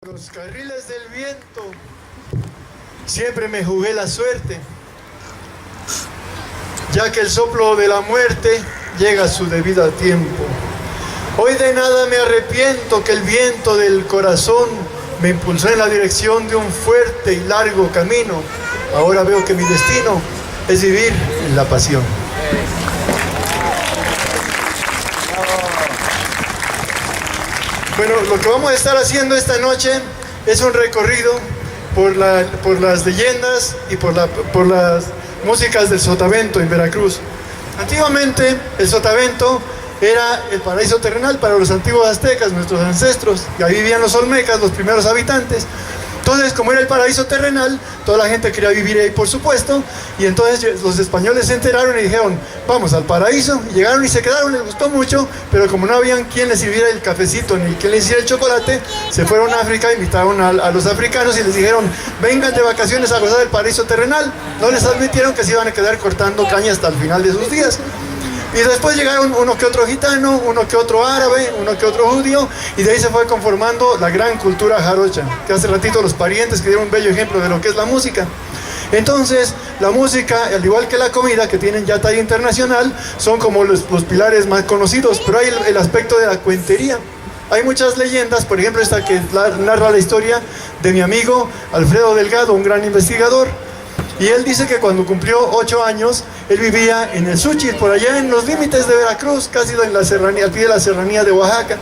Los carriles del viento, siempre me jugué la suerte, ya que el soplo de la muerte llega a su debido tiempo. Hoy de nada me arrepiento, que el viento del corazón me impulsó en la dirección de un fuerte y largo camino. Ahora veo que mi destino es vivir en la pasión. Bueno, lo que vamos a estar haciendo esta noche es un recorrido por las leyendas y por las músicas del Sotavento en Veracruz. Antiguamente el Sotavento era el paraíso terrenal para los antiguos aztecas, nuestros ancestros, y ahí vivían los olmecas, los primeros habitantes. Entonces, como era el paraíso terrenal, toda la gente quería vivir ahí, por supuesto, y entonces los españoles se enteraron y dijeron, vamos al paraíso, y llegaron y se quedaron, les gustó mucho, pero como no habían quien les sirviera el cafecito ni quien les hiciera el chocolate, se fueron a África, invitaron a los africanos y les dijeron, vengan de vacaciones a gozar del paraíso terrenal. No les admitieron que se iban a quedar cortando caña hasta el final de sus días. Y después llegaron uno que otro gitano, uno que otro árabe, uno que otro judío, y de ahí se fue conformando la gran cultura jarocha, que hace ratito los parientes que dieron un bello ejemplo de lo que es la música. Entonces, la música, al igual que la comida, que tienen ya talla internacional, son como los pilares más conocidos, pero hay el aspecto de la cuentería. Hay muchas leyendas, por ejemplo esta que narra la historia de mi amigo Alfredo Delgado, un gran investigador. Y él dice que cuando cumplió 8 años, él vivía en el Xúchitl, por allá en los límites de Veracruz, casi en la serranía, al pie de la serranía de Oaxaca.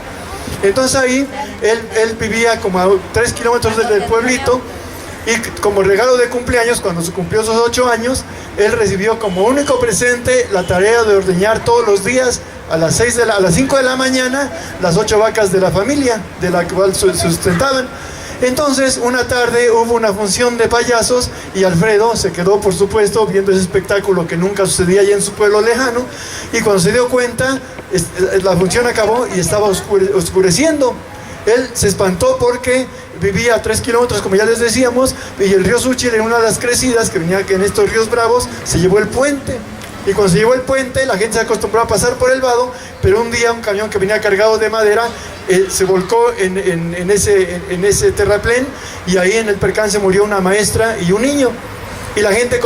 Entonces ahí, él vivía como a 3 kilómetros del pueblito, y como regalo de cumpleaños, cuando se cumplió esos 8 años, él recibió como único presente la tarea de ordeñar todos los días, a las 5 de la mañana, las 8 vacas de la familia, de la cual sustentaban. Entonces, una tarde hubo una función de payasos y Alfredo se quedó, por supuesto, viendo ese espectáculo que nunca sucedía allá en su pueblo lejano, y cuando se dio cuenta, la función acabó y estaba oscureciendo. Él se espantó porque vivía a 3 kilómetros, como ya les decíamos, y el río Xúchitl, en una de las crecidas que venía en estos ríos bravos, se llevó el puente. Y cuando se llevó el puente, la gente se acostumbró a pasar por el vado, pero un día un camión que venía cargado de madera se volcó en ese terraplén, y ahí en el percance murió una maestra y un niño. Y la gente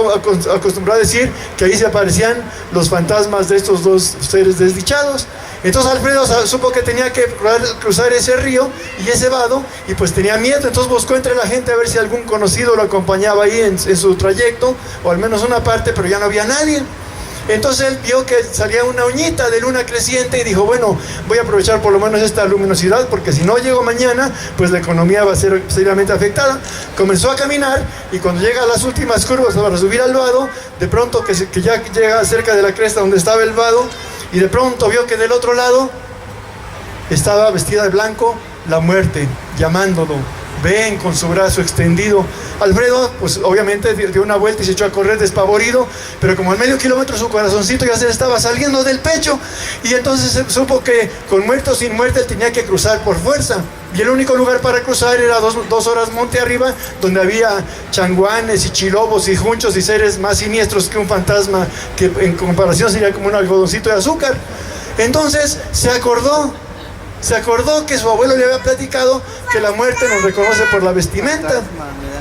acostumbró a decir que ahí se aparecían los fantasmas de estos dos seres desdichados. Entonces Alfredo supo que tenía que cruzar ese río y ese vado, y pues tenía miedo. Entonces buscó entre la gente a ver si algún conocido lo acompañaba ahí en su trayecto, o al menos una parte, pero ya no había nadie. Entonces él vio que salía una uñita de luna creciente y dijo, bueno, voy a aprovechar por lo menos esta luminosidad, porque si no llego mañana, pues la economía va a ser seriamente afectada. Comenzó a caminar, y cuando llega a las últimas curvas para subir al vado, de pronto que ya llega cerca de la cresta donde estaba el vado, y de pronto vio que del otro lado estaba vestida de blanco la muerte, llamándolo. Ven, con su brazo extendido. Alfredo, pues obviamente dio una vuelta y se echó a correr despavorido, pero como al medio kilómetro su corazoncito ya se le estaba saliendo del pecho, y entonces supo que con muerto o sin muerte él tenía que cruzar por fuerza, y el único lugar para cruzar era 2 horas monte arriba, donde había changuanes y chilobos y junchos y seres más siniestros que un fantasma, que en comparación sería como un algodoncito de azúcar. Entonces se acordó que su abuelo le había platicado que la muerte nos reconoce por la vestimenta.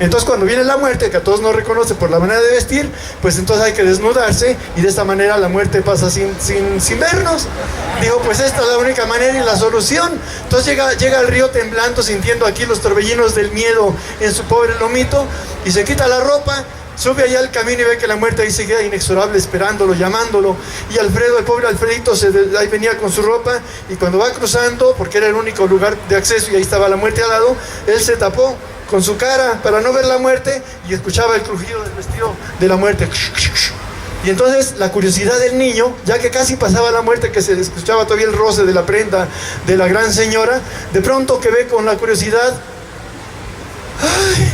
Entonces cuando viene la muerte, que a todos nos reconoce por la manera de vestir, pues entonces hay que desnudarse, y de esta manera la muerte pasa sin vernos. Digo, pues esta es la única manera y la solución. Entonces llega al río temblando, sintiendo aquí los torbellinos del miedo en su pobre lomito, y se quita la ropa. Sube allá al camino y ve que la muerte ahí seguía inexorable, esperándolo, llamándolo. Y Alfredo, el pobre Alfredito, ahí venía con su ropa, y cuando va cruzando, porque era el único lugar de acceso y ahí estaba la muerte al lado, él se tapó con su cara para no ver la muerte, y escuchaba el crujido del vestido de la muerte. Y entonces la curiosidad del niño, ya que casi pasaba la muerte, que se escuchaba todavía el roce de la prenda de la gran señora, de pronto que ve con la curiosidad, ¡ay!,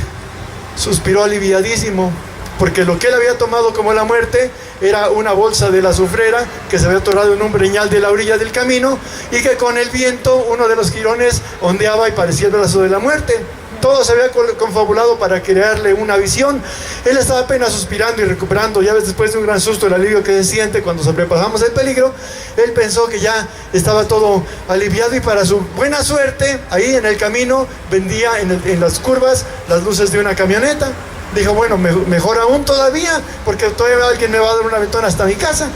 suspiró aliviadísimo, porque lo que él había tomado como la muerte era una bolsa de la azufrera que se había atorado en un breñal de la orilla del camino, y que con el viento uno de los jirones ondeaba y parecía el brazo de la muerte. todo se había confabulado para crearle una visión. Él estaba apenas suspirando y recuperando, ya ves, después de un gran susto, el alivio que se siente cuando sobrepasamos el peligro. Él pensó que ya estaba todo aliviado y para su buena suerte, ahí en el camino vendía en las curvas las luces de una camioneta. Dijo, bueno, mejor aún todavía, porque todavía alguien me va a dar un aventón hasta mi casa.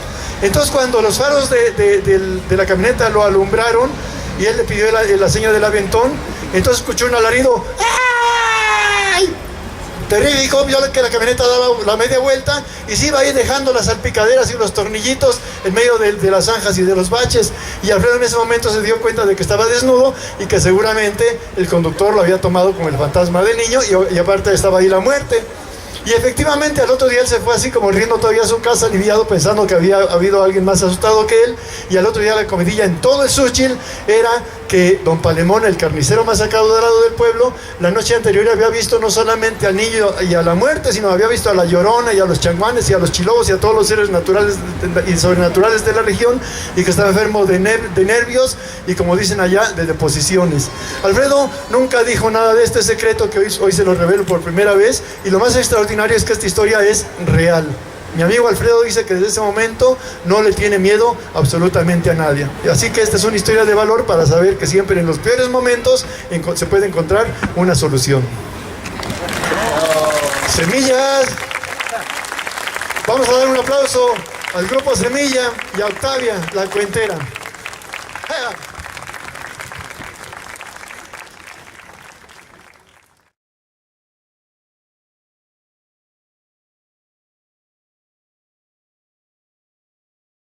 Entonces cuando los faros de la camioneta lo alumbraron y él le pidió la seña del aventón, entonces escuchó un alarido. ¡Ay! Terrífico, vio que la camioneta daba la media vuelta y se iba ahí dejando las salpicaderas y los tornillitos en medio de las zanjas y de los baches. Y Alfredo en ese momento se dio cuenta de que estaba desnudo y que seguramente el conductor lo había tomado como el fantasma del niño y aparte estaba ahí la muerte. Y efectivamente al otro día él se fue así como riendo todavía a su casa, aliviado, pensando que había habido alguien más asustado que él. Y al otro día la comidilla en todo el Xóchitl era que don Palemón, el carnicero más adorado del pueblo, la noche anterior había visto no solamente al niño y a la muerte, sino había visto a la Llorona y a los changuanes y a los chilobos y a todos los seres naturales y sobrenaturales de la región, y que estaba enfermo de nervios y, como dicen allá, de deposiciones. Alfredo nunca dijo nada de este secreto que hoy se lo revelo por primera vez, y lo más extraordinario es que esta historia es real. Mi amigo Alfredo dice que desde ese momento no le tiene miedo absolutamente a nadie. Así que esta es una historia de valor para saber que siempre en los peores momentos se puede encontrar una solución. Semillas. Vamos a dar un aplauso al grupo Semilla y a Octavia, la cuentera.